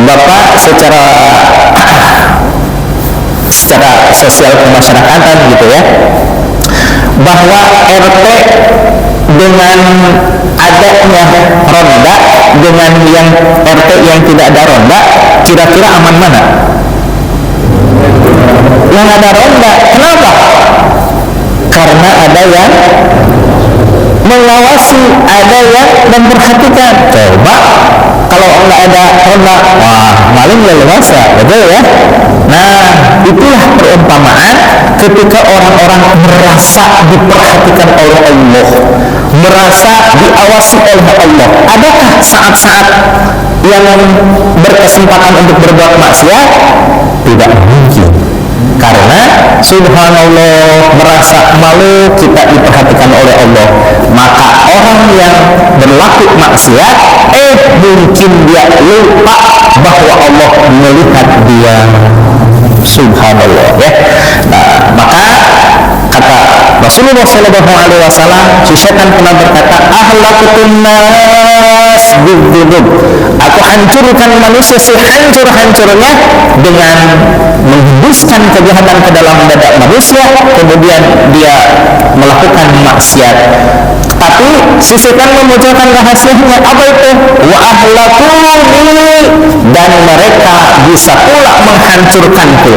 Bapak secara sosial kemasyarakatan gitu ya, bahwa RT dengan adanya ronda dengan yang RT yang tidak ada ronda, kira-kira aman mana? Yang ada ronda. Kenapa? Karena ada yang mengawasi, ada yang memperhatikan. Coba kalau nggak ada ronda, wah maling leluasa, betul ya? Nah, itulah perumpamaan ketika orang-orang merasa diperhatikan oleh Allah, merasa diawasi oleh Allah. Adakah saat-saat yang berkesempatan untuk berbuat maksiat? Tidak mungkin. Karena subhanallah, merasa malu kita diperhatikan oleh Allah. Maka orang yang berlaku maksiat, mungkin dia lupa bahwa Allah melihat dia. Subhanallah ya. Nah, maka kata Rasulullah SAW, si setan pernah berkata, ahlakutun nas bidzunub, aku hancurkan manusia sehancur-hancurnya dengan menghembuskan kejahatan ke dalam dada manusia, kemudian dia melakukan maksiat. Tapi si setan memunculkan rahasianya, apa itu? Wa ahlakuni, dan mereka bisa pula menghancurkanku,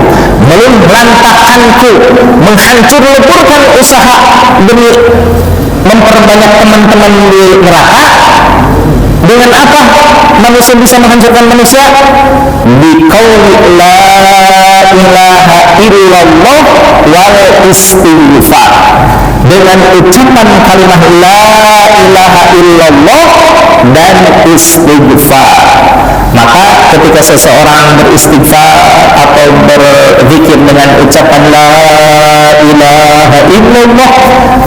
melantakkanku, menghancur-leburkan usaha demi memperbanyak teman-teman di neraka. Dengan apa manusia bisa menghancurkan manusia? Biqauli la ilaha illallah wal istighfar, dengan ucapan kalimat la ilaha illallah dan istighfar. Maka ketika seseorang beristighfar atau berzikir dengan ucapan la ilaha illallah,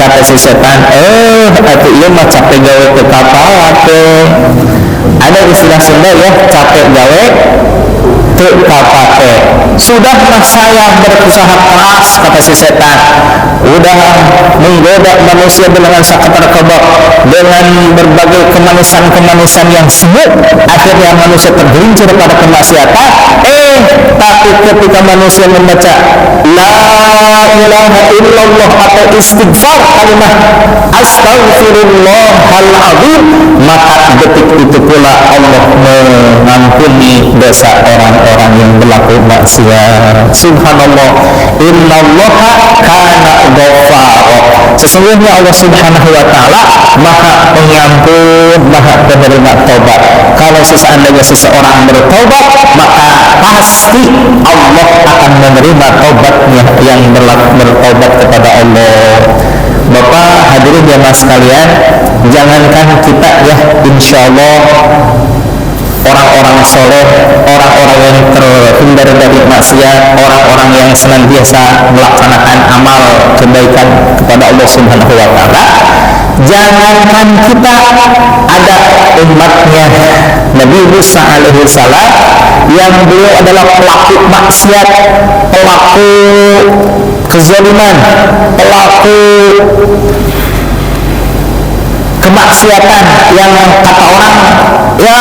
kata si setan, atuh ieu mah capek gawe teu kapake. Ada istilah Sunda ya, capek gawe teu kapake. Sudah mah saya berusaha keras, kata si setan, udah menggoda manusia dengan saketar kebab, dengan berbagai kemanisan-kemanisan yang semu, akhirnya manusia tergelincir pada kemaksiatan. Tapi ketika manusia membaca la ilaha illallah atau istighfar, kalimat astaghfirullahaladzim, maka detik itu pula Allah mengampuni dosa orang-orang yang berlaku maksiat. Subhanallah, innallaha kana ghaffara, sesungguhnya Allah subhanahu wa ta'ala maha pengampun, maha penerima taubat. Kalau seandainya seseorang bertaubat, maka pasti Allah akan menerima taubatnya yang bertaubat kepada Allah. Bapak hadirin jamaah sekalian, jangankan kita ya, insyaallah orang-orang soleh, orang-orang yang terhindar dari maksiat, orang-orang yang senantiasa melaksanakan amal kebaikan kepada Allah Subhanahu wa ta'ala, jangankan kita, ada umatnya Nabi Musa alaihi salam yang beliau adalah pelaku maksiat, pelaku kezaliman, pelaku kemaksiatan yang kata orang ya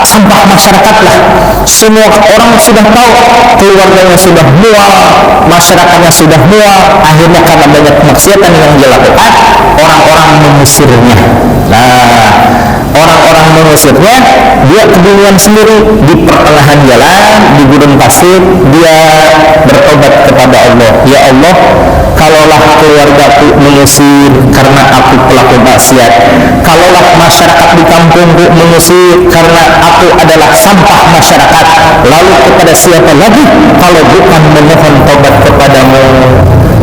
sampah masyarakat lah. Semua orang sudah tahu, keluarganya sudah mual, masyarakatnya sudah mual. Akhirnya karena banyak kemaksiatan yang dilakukan, orang-orang mengusirnya. Nah, orang-orang mengusirnya, dia kebingungan sendiri di pertengahan jalan, di gurun pasir. Dia bertobat kepada Allah, ya Allah, kalaulah keluargaku mengusir karena aku pelaku maksiat, kalaulah masyarakat di kampungku mengusir karena aku adalah sampah masyarakat, lalu kepada siapa lagi kalau bukan memohon tobat kepadamu?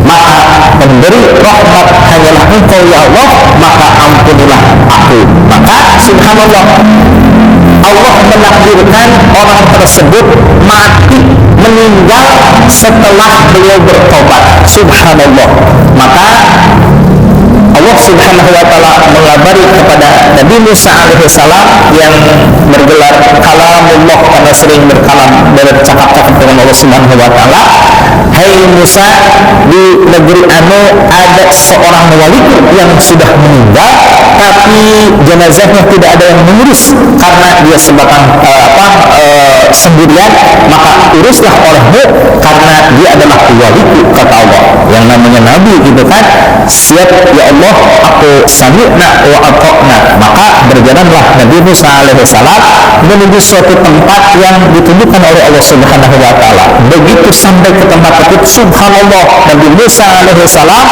Maka pemberi rahmat hanyalah Engkau ya Allah, maka ampunilah aku. Maka subhanallah, Allah menakdirkan orang tersebut mati, meninggal setelah beliau bertobat. Subhanallah. Maka Allah subhanahu wa ta'ala mengabari kepada Nabi Musa alaihi salam yang bergelar kalamullah, karena sering berkalam, bercakap-cakap dengan Allah subhanahu wa ta'ala. hai Musa, di negeri anu ada seorang waliku yang sudah meninggal, tapi jenazahnya tidak ada yang mengurus karena dia sebatang sendirian, maka uruslah olehmu karena dia adalah waliku, kata Allah. Yang namanya Nabi gitu kan, siap ya Allah, aku sami'na wa ata'na. Maka berjalanlah Nabi Musa alaihissalam menuju suatu tempat yang ditunjukkan oleh Allah Subhanahu wa taala. Begitu sampai ke tempat itu, subhanallah, Nabi Musa alaihissalam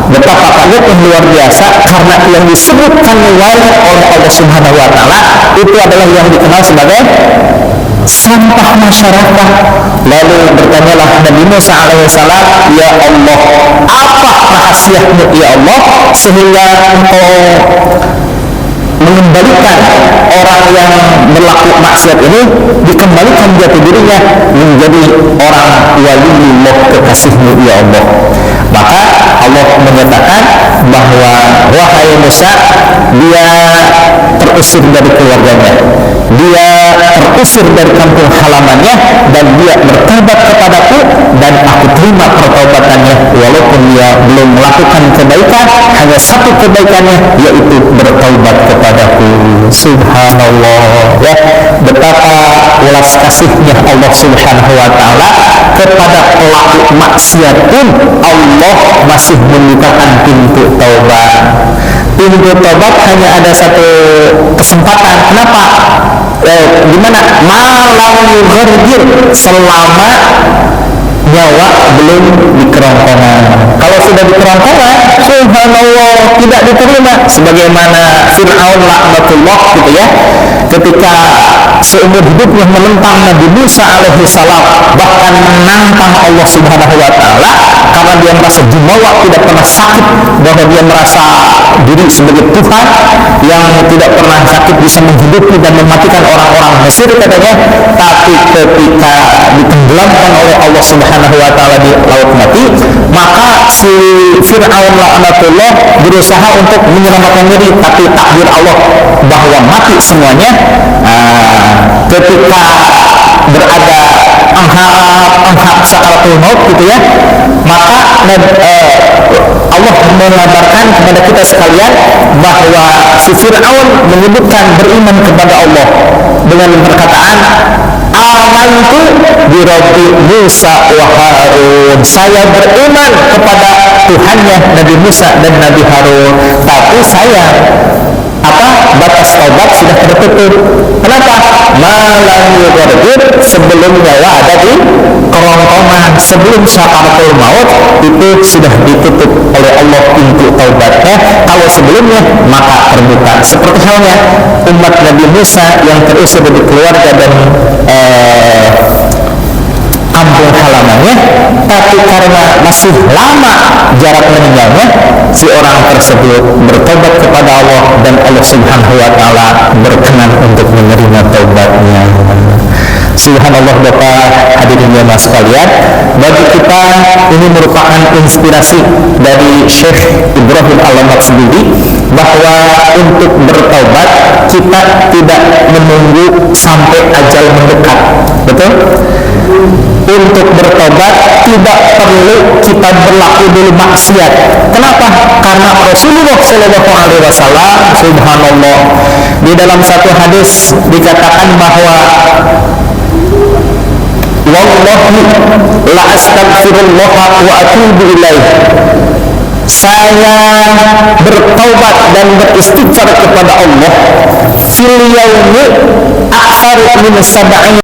betapa kagetnya luar biasa, karena yang disebutkan wali oleh Allah Subhanahu wa taala itu adalah yang dikenal sebagai sampah masyarakat. Lalu bertanyalah Nabi Musa alaihissalam, ya Allah, apa rahasiamu ya Allah sehingga engkau mengembalikan orang yang berlaku maksiat ini, dikembalikan jati dirinya menjadi orang waliullah, kekasihmu ya Allah. Maka Allah menyatakan bahwa wahai Musa, dia terusir dari keluarganya, dia terusir dari kampung halamannya, dan dia bertobat kepadaku, dan aku terima pertobatannya walaupun dia belum melakukan kebaikan, hanya satu kebaikannya, yaitu bertobat kepadaku. Subhanallah, ya, betapa welas kasihnya Allah Subhanahu wa taala kepada pelaku maksiat pun Allah masih membukakan pintu taubat. Pintu taubat hanya ada satu kesempatan. Kenapa? Gimana? Malam yughargir, selama nyawa belum dikerongkongan. Kalau sudah dikerongkongan, subhanallah, tidak diterima. Sebagaimana Fir'aun laknatullah gitu ya, ketika seumur hidupnya menentang Nabi Musa alaihissalam, bahkan menantang Allah Subhanahu wa taala, karena dia merasa jumawa, tidak pernah sakit, bahwa dia merasa diri sebagai Tuhan yang tidak pernah sakit, bisa menghidupi dan mematikan orang-orang Mesir katanya. Tapi ketika ditenggelamkan oleh Allah Subhanahu wa taala di laut mati, maka si Fir'aun laknatullah berusaha untuk menyelamatkan diri, tapi takdir Allah bahwa mati semuanya. Ketika berada anghap sakaratul maut gitu ya, maka Allah mengabarkan kepada kita sekalian bahwa si Fir'aun menyebutkan beriman kepada Allah dengan perkataan amantu bi Rabbi Musa wa Harun, saya beriman kepada Tuhannya Nabi Musa dan Nabi Harun, tapi saya batas taubat sudah tertutup. Kenapa? Malam yughargir, sebelum nyawa ada di kerongkongan, sebelum sakaratul maut itu sudah ditutup oleh Allah pintu taubatnya. Kalau sebelumnya maka terbuka. Seperti halnya umat Nabi Musa yang terusir dari keluarga dan kampung halamannya, tapi karena masih lama jarak meninggalnya, si orang tersebut bertobat kepada Allah, dan Allah Subhanahu wa taala berkenan untuk menerima taubatnya. Subhanallah, Bapak hadirin jemaah sekalian, bagi kita ini merupakan inspirasi dari Syekh Ibrahim Al-Maksudi bahwa untuk bertaubat kita tidak menunggu sampai ajal mendekat. Betul? Untuk bertobat tidak perlu kita berlaku dulu maksiat. Kenapa? Karena Rasulullah SAW, subhanallah, di dalam satu hadis dikatakan bahwa wallahi la astaghfirullah wa atubu ilaih, saya bertaubat dan beristighfar kepada Allah fil yaumi aktsar min sab'in